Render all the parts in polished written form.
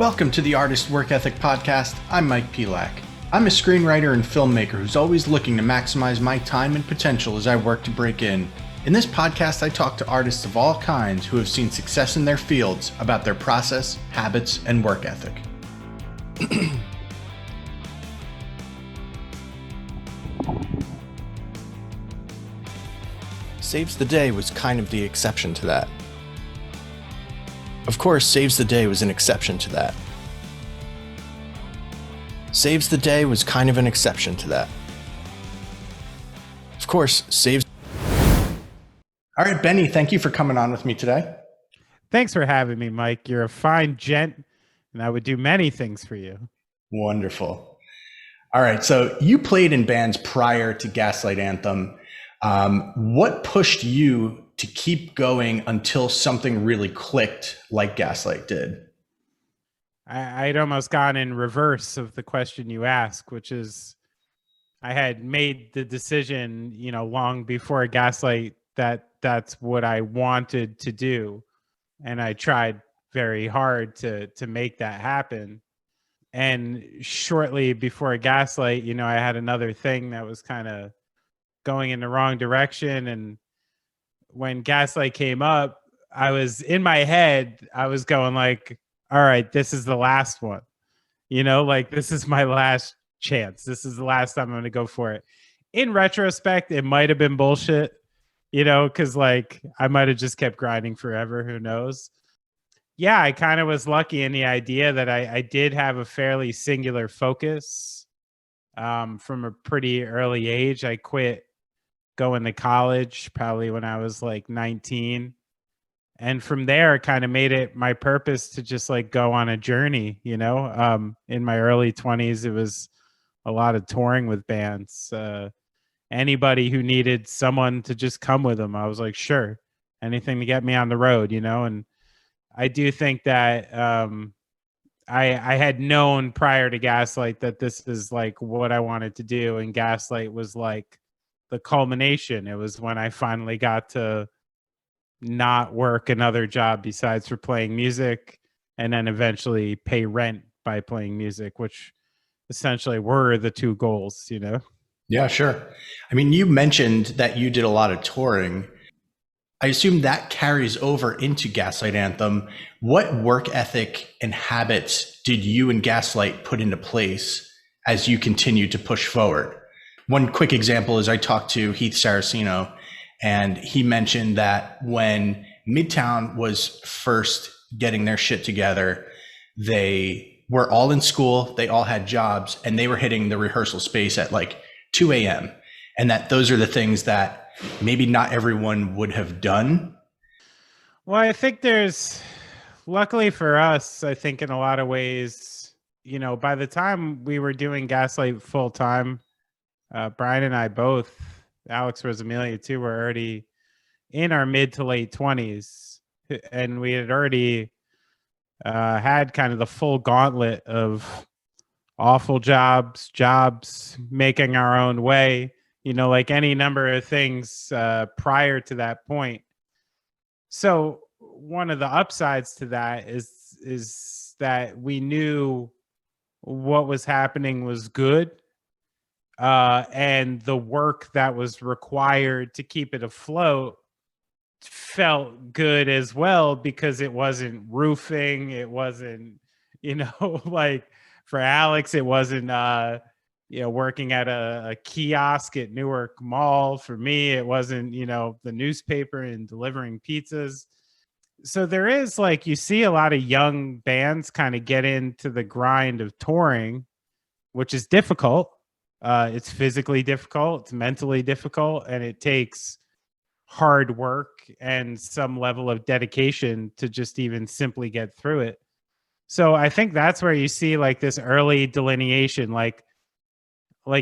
Welcome to the Artist Work Ethic Podcast. I'm Mike Pelak. I'm a screenwriter and filmmaker who's always looking to maximize my time and potential as I work to break in. In this podcast, I talk to artists of all kinds who have seen success in their fields about their process, habits, and work ethic. Saves the Day was kind of the exception to that. Of course, Saves the Day was an exception to that. Saves the Day was kind of an exception to that. Of course, Saves... All right, Benny, thank you for coming on with me today. Thanks for having me, Mike. You're a fine gent, and I would do many things for you. Wonderful. All right, so you played in bands prior to Gaslight Anthem. What pushed you to keep going until something really clicked like Gaslight did? I'd almost gone in reverse of the question you asked, which is I had made the decision, long before Gaslight that that's what I wanted to do. And I tried very hard to make that happen. And shortly before Gaslight, I had another thing that was kind of going in the wrong direction. And when Gaslight came up, I was in my head, I was going like, all right, this is the last one, this is my last chance. This is the last time I'm going to go for it. In retrospect, it might have been bullshit, because I might have just kept grinding forever. Who knows? Yeah, I kind of was lucky in the idea that I did have a fairly singular focus from a pretty early age. I quit going to college probably when I was 19. And from there, I kind of made it my purpose to just go on a journey, in my early 20s, it was a lot of touring with bands. Anybody who needed someone to just come with them, I was like, sure, anything to get me on the road, and I do think that I had known prior to Gaslight that this is what I wanted to do. And Gaslight was the culmination. It was when I finally got to not work another job besides for playing music, and then eventually pay rent by playing music, which essentially were the two goals, Yeah, sure. I mean, you mentioned that you did a lot of touring. I assume that carries over into Gaslight Anthem. What work ethic and habits did you and Gaslight put into place as you continued to push forward? One quick example is I talked to Heath Saraceno, and he mentioned that when Midtown was first getting their shit together, they were all in school, they all had jobs, and they were hitting the rehearsal space at 2 a.m. And that those are the things that maybe not everyone would have done. Well, I think luckily for us, I think in a lot of ways, by the time we were doing Gaslight full time, Brian and I both, Alex Rosamilia too, were already in our mid to late 20s. And we had already had kind of the full gauntlet of awful jobs, making our own way, any number of things prior to that point. So one of the upsides to that is that we knew what was happening was good. And the work that was required to keep it afloat felt good as well, because it wasn't roofing. It wasn't, for Alex, it wasn't, working at a kiosk at Newark Mall. For me, it wasn't, the newspaper and delivering pizzas. So there is you see a lot of young bands kind of get into the grind of touring, which is difficult. It's physically difficult, it's mentally difficult, and it takes hard work and some level of dedication to just even simply get through it. So I think that's where you see this early delineation,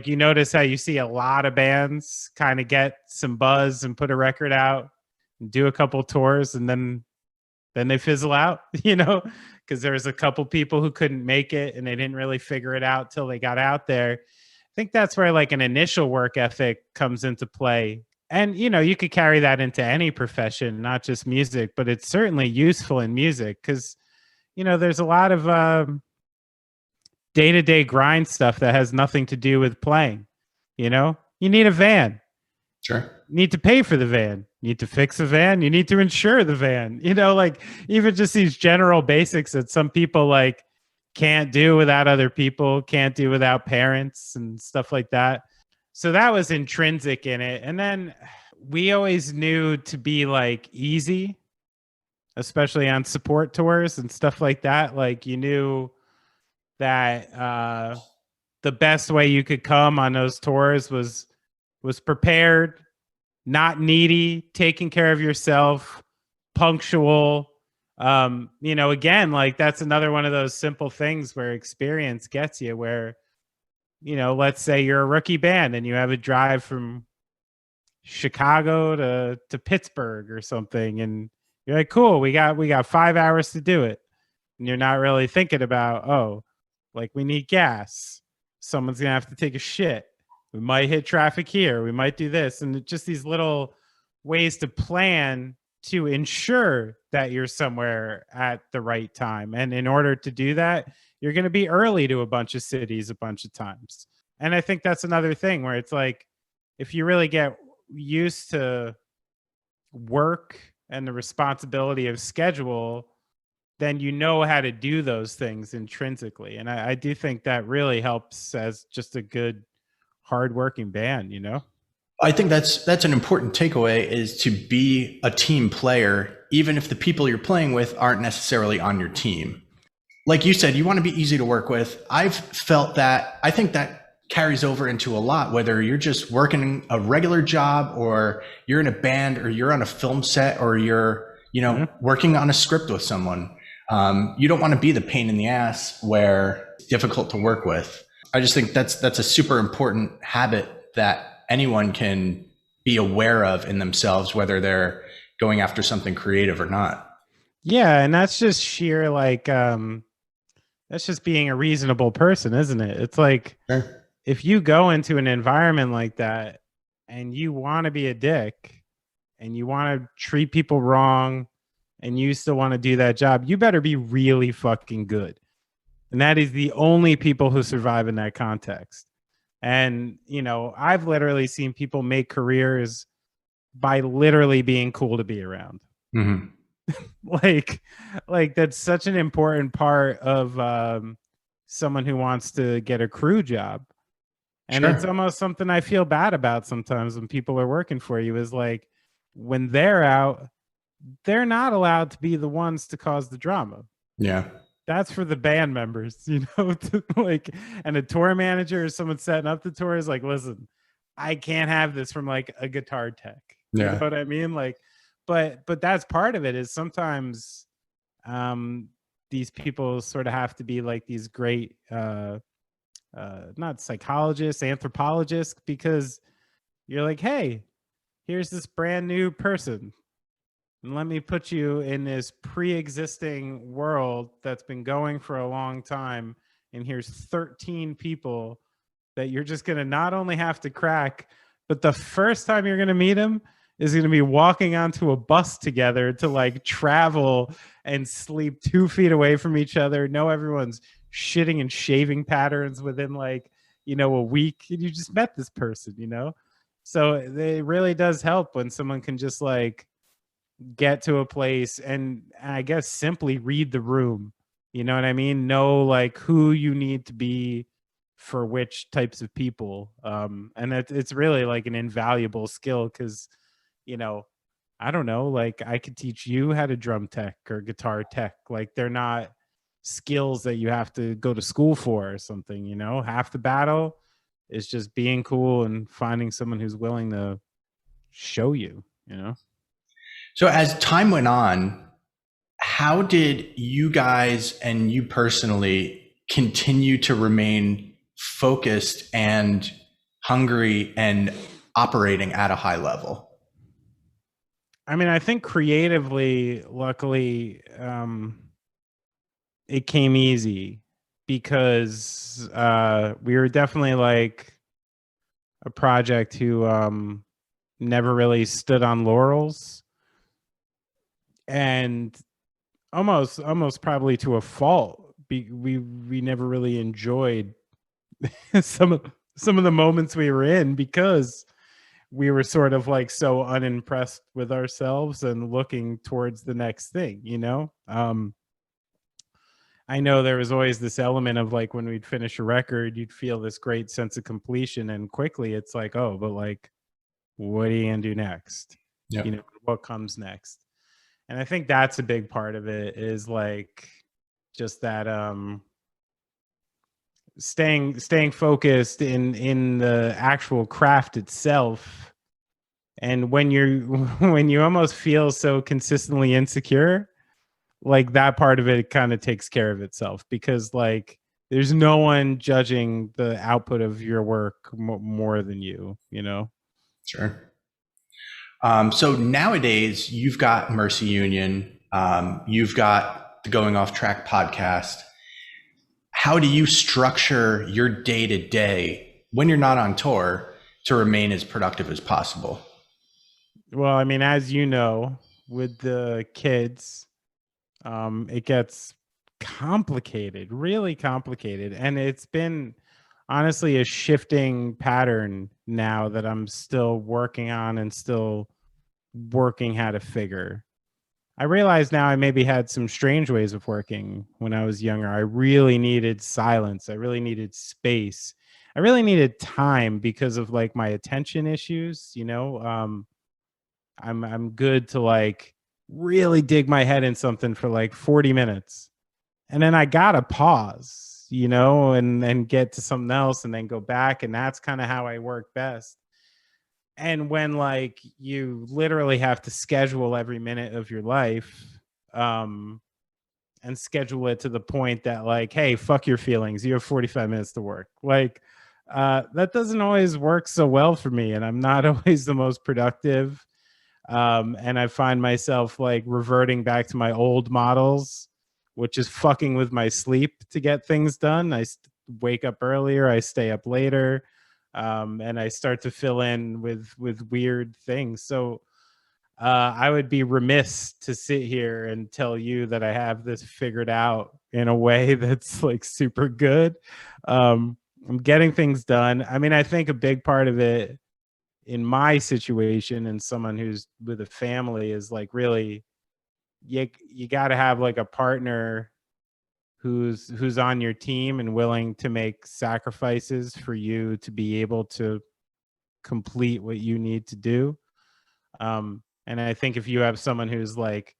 you notice how you see a lot of bands kind of get some buzz and put a record out and do a couple tours, and then they fizzle out, because there's a couple people who couldn't make it and they didn't really figure it out till they got out there. I think that's where an initial work ethic comes into play. And, you could carry that into any profession, not just music, but it's certainly useful in music because, there's a lot of day-to-day grind stuff that has nothing to do with playing. You need a van. Sure. You need to pay for the van. You need to fix the van. You need to insure the van. Like even just these general basics that some people like can't do without other people, can't do without parents and stuff like that. So that was intrinsic in it. And then we always knew to be like easy, especially on support tours and stuff like that. Like you knew that the best way you could come on those tours was prepared, not needy, taking care of yourself, punctual. Again, like that's another one of those simple things where experience gets you, where, let's say you're a rookie band and you have a drive from Chicago to Pittsburgh or something. And you're like, cool, we got 5 hours to do it. And you're not really thinking about, oh, like we need gas. Someone's going to have to take a shit. We might hit traffic here. We might do this. And just these little ways to plan to ensure that you're somewhere at the right time. And in order to do that, you're going to be early to a bunch of cities a bunch of times. And I think that's another thing where it's like, if you really get used to work and the responsibility of schedule, then you know how to do those things intrinsically. And I do think that really helps as just a good, hardworking band, I think that's an important takeaway, is to be a team player, even if the people you're playing with aren't necessarily on your team. Like you said, you want to be easy to work with. I've felt that. I think that carries over into a lot, whether you're just working a regular job or you're in a band or you're on a film set or you're, working on a script with someone. You don't want to be the pain in the ass where it's difficult to work with. I just think that's a super important habit that anyone can be aware of in themselves, whether they're going after something creative or not. Yeah. And that's just sheer, like, that's just being a reasonable person, isn't it? It's like, Sure. If you go into an environment like that and you want to be a dick and you want to treat people wrong and you still want to do that job, you better be really fucking good. And that is the only people who survive in that context. And, I've literally seen people make careers by literally being cool to be around. Mm-hmm. like that's such an important part of someone who wants to get a crew job. And Sure. it's almost something I feel bad about sometimes when people are working for you, is like when they're out, they're not allowed to be the ones to cause the drama. Yeah. That's for the band members, and a tour manager or someone setting up the tour is like, listen, I can't have this from like a guitar tech. Yeah. You know what I mean? Like, but that's part of it, is sometimes these people sort of have to be like these great not psychologists, anthropologists, because you're like, hey, here's this brand new person, and let me put you in this pre-existing world that's been going for a long time, and here's 13 people that you're just going to not only have to crack, but the first time you're going to meet them is going to be walking onto a bus together to like travel and sleep 2 feet away from each other, know everyone's shitting and shaving patterns within like, a week, and you just met this person, so it really does help when someone can just like get to a place and I guess simply read the room, you know what I mean, know like who you need to be for which types of people, and it's really like an invaluable skill, because I don't know, like I could teach you how to drum tech or guitar tech. Like they're not skills that you have to go to school for or something, half the battle is just being cool and finding someone who's willing to show you. So as time went on, how did you guys and you personally continue to remain focused and hungry and operating at a high level? I mean, I think creatively, luckily, it came easy, because we were definitely like a project who never really stood on laurels. And almost probably to a fault. We never really enjoyed some of the moments we were in because we were sort of like so unimpressed with ourselves and looking towards the next thing, you know? I know there was always this element of like when we'd finish a record, you'd feel this great sense of completion, and quickly it's like, oh, but like, what are you gonna do next? Yeah. You know, what comes next? And I think that's a big part of it, is like just that staying focused in the actual craft itself. And when you're when you almost feel so consistently insecure, like that part of it kind of takes care of itself, because like there's no one judging the output of your work more than you know. Sure. So nowadays you've got Mercy Union, you've got the Going Off Track podcast. How do you structure your day to day when you're not on tour to remain as productive as possible? Well, I mean, as you know, with the kids, it gets complicated, really complicated. And it's been honestly a shifting pattern now that I'm still working on and still working how to figure. I realize now I maybe had some strange ways of working when I was younger. I really needed silence. I really needed space. I really needed time because of like my attention issues, you know. I'm good to like really dig my head in something for like 40 minutes. And then I gotta pause, you know, and then get to something else and then go back. And that's kind of how I work best. And when like you literally have to schedule every minute of your life, and schedule it to the point that like, hey, fuck your feelings, you have 45 minutes to work. Like that doesn't always work so well for me. And I'm not always the most productive. And I find myself like reverting back to my old models, which is fucking with my sleep to get things done. I wake up earlier, I stay up later, and I start to fill in with weird things. So I would be remiss to sit here and tell you that I have this figured out in a way that's like super good. I'm getting things done. I mean, I think a big part of it in my situation, and someone who's with a family, is like really you got to have like a partner who's on your team and willing to make sacrifices for you to be able to complete what you need to do. And I think if you have someone who's like,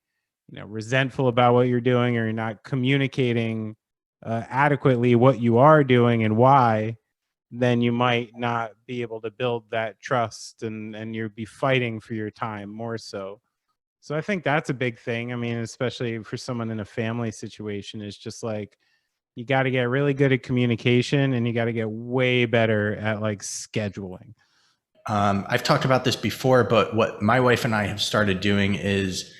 you know, resentful about what you're doing, or you're not communicating adequately what you are doing and why, then you might not be able to build that trust, and you'll be fighting for your time more so. So I think that's a big thing. I mean, especially for someone in a family situation, is just like you got to get really good at communication, and you got to get way better at like scheduling. I've talked about this before, but what my wife and I have started doing is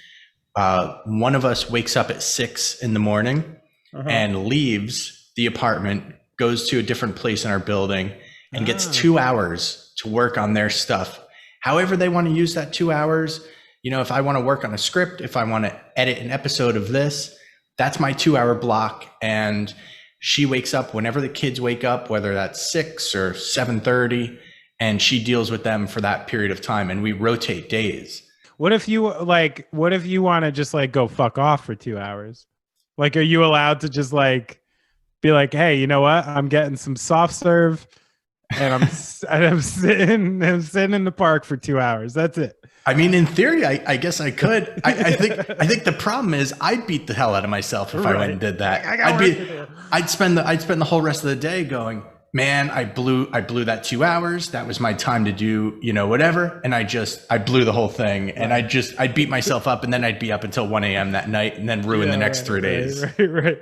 one of us wakes up at 6 a.m. and leaves the apartment, goes to a different place in our building, and gets 2 hours to work on their stuff. However they want to use that 2 hours. You know, if I want to work on a script, if I want to edit an episode of this, that's my 2 hour block. And she wakes up whenever the kids wake up, whether that's 6 or 7:30, and she deals with them for that period of time. And we rotate days. What if you want to just like go fuck off for 2 hours? Like, are you allowed to just like be like, hey, you know what? I'm getting some soft serve, and I'm sitting in the park for 2 hours. That's it. I mean, in theory, I guess I could. I think the problem is I'd beat the hell out of myself if I went and did that. I'd spend the whole rest of the day going, man, I blew that 2 hours. That was my time to do, you know, whatever. And I blew the whole thing, and I'd beat myself up, and then I'd be up until 1 a.m. that night, and then ruin the next 3 days. Right.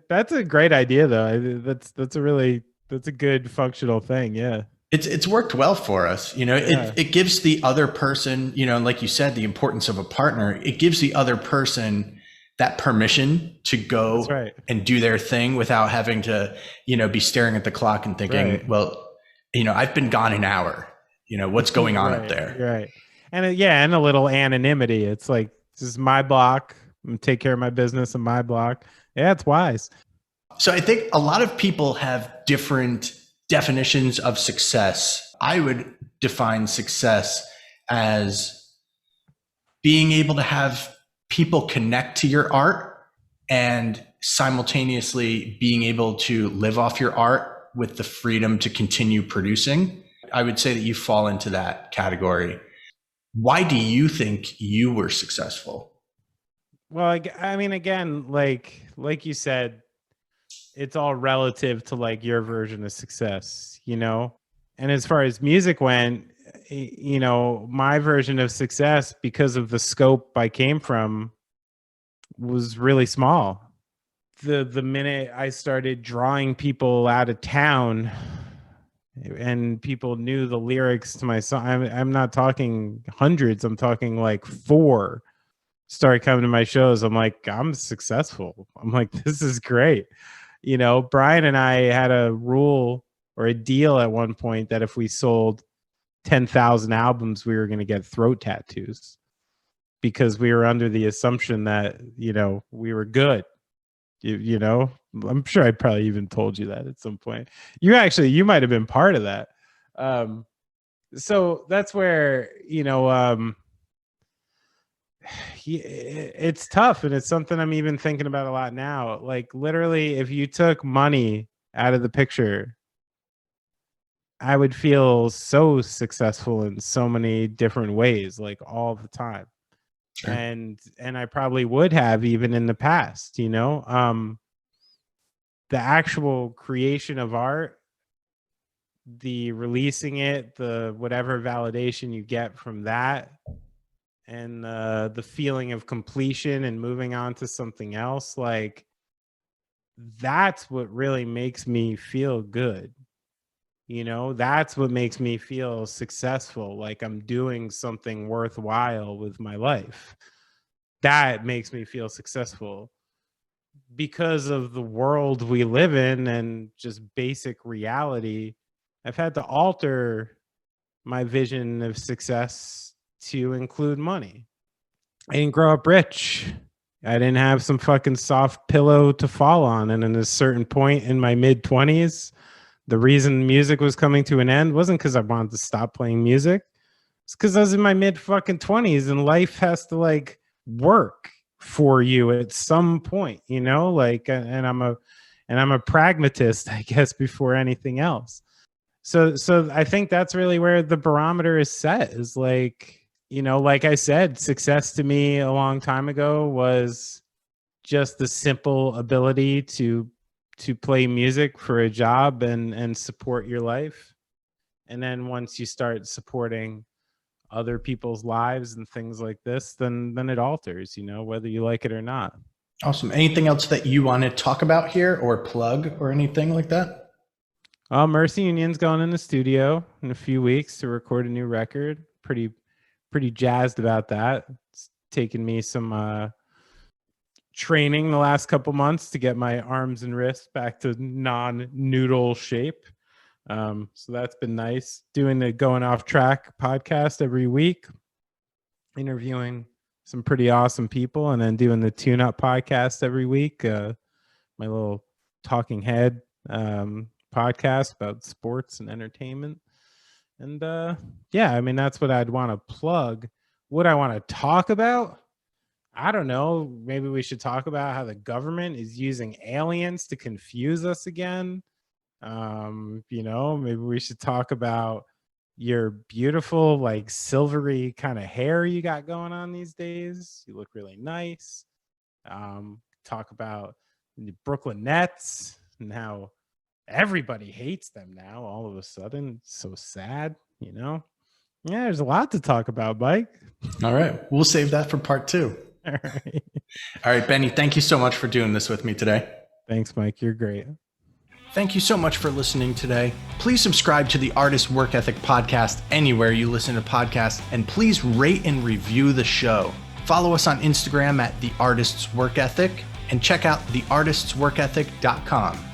That's a great idea, though. That's a good functional thing. Yeah. It's worked well for us. You know, it gives the other person, you know, like you said, the importance of a partner. It gives the other person that permission to go and do their thing without having to, you know, be staring at the clock and thinking, well, you know, I've been gone an hour, you know, what's going on up there. Right. and a little anonymity. It's like, this is my block. I'm gonna take care of my business on my block. Yeah, it's wise. So I think a lot of people have different definitions of success. I would define success as being able to have people connect to your art and simultaneously being able to live off your art with the freedom to continue producing. I would say that you fall into that category. Why do you think you were successful? Well, I mean, again, like you said, it's all relative to like your version of success, you know? And as far as music went, you know, my version of success, because of the scope I came from, was really small. The minute I started drawing people out of town and people knew the lyrics to my song, I'm not talking hundreds, I'm talking like 4 started coming to my shows. I'm like, I'm successful. I'm like, this is great. You know, Brian and I had a rule or a deal at one point that if we sold 10,000 albums, we were going to get throat tattoos, because we were under the assumption that, you know, we were good. You know, I'm sure I probably even told you that at some point. You might have been part of that. So that's where, you know, it's tough, and it's something I'm even thinking about a lot now. Like, literally, if you took money out of the picture, I would feel so successful in so many different ways, like all the time. Sure. And I probably would have even in the past, you know. The actual creation of art, the releasing it, the whatever validation you get from that, and the feeling of completion and moving on to something else, like, that's what really makes me feel good. You know, that's what makes me feel successful, like I'm doing something worthwhile with my life. That makes me feel successful. Because of the world we live in and just basic reality, I've had to alter my vision of success to include money. I didn't grow up rich. I didn't have some fucking soft pillow to fall on. And at a certain point in my mid-20s, the reason music was coming to an end wasn't because I wanted to stop playing music. It's because I was in my mid-fucking-20s, and life has to, like, work for you at some point, you know? Like, and I'm a pragmatist, I guess, before anything else. So I think that's really where the barometer is set, is like, you know, like I said, success to me a long time ago was just the simple ability to play music for a job and support your life. And then once you start supporting other people's lives and things like this, then it alters, you know, whether you like it or not. Awesome. Anything else that you want to talk about here or plug or anything like that? Mercy Union's going in the studio in a few weeks to record a new record. Pretty jazzed about that. It's taken me some training the last couple months to get my arms and wrists back to non-noodle shape. So that's been nice. Doing the Going Off Track podcast every week, interviewing some pretty awesome people, and then doing the Tune Up podcast every week. My little talking head podcast about sports and entertainment. And yeah, I mean, that's what I'd want to plug. What I want to talk about, I don't know. Maybe we should talk about how the government is using aliens to confuse us again. You know, maybe we should talk about your beautiful, like, silvery kind of hair you got going on these days. You look really nice. Talk about the Brooklyn Nets and how everybody hates them now all of a sudden. It's so sad, you know? Yeah, there's a lot to talk about, Mike. All right. We'll save that for part 2. All right. All right, Benny, thank you so much for doing this with me today. Thanks, Mike. You're great. Thank you so much for listening today. Please subscribe to the Artist Work Ethic podcast anywhere you listen to podcasts, and please rate and review the show. Follow us on Instagram at The Artist's Work Ethic, and check out theartistsworkethic.com.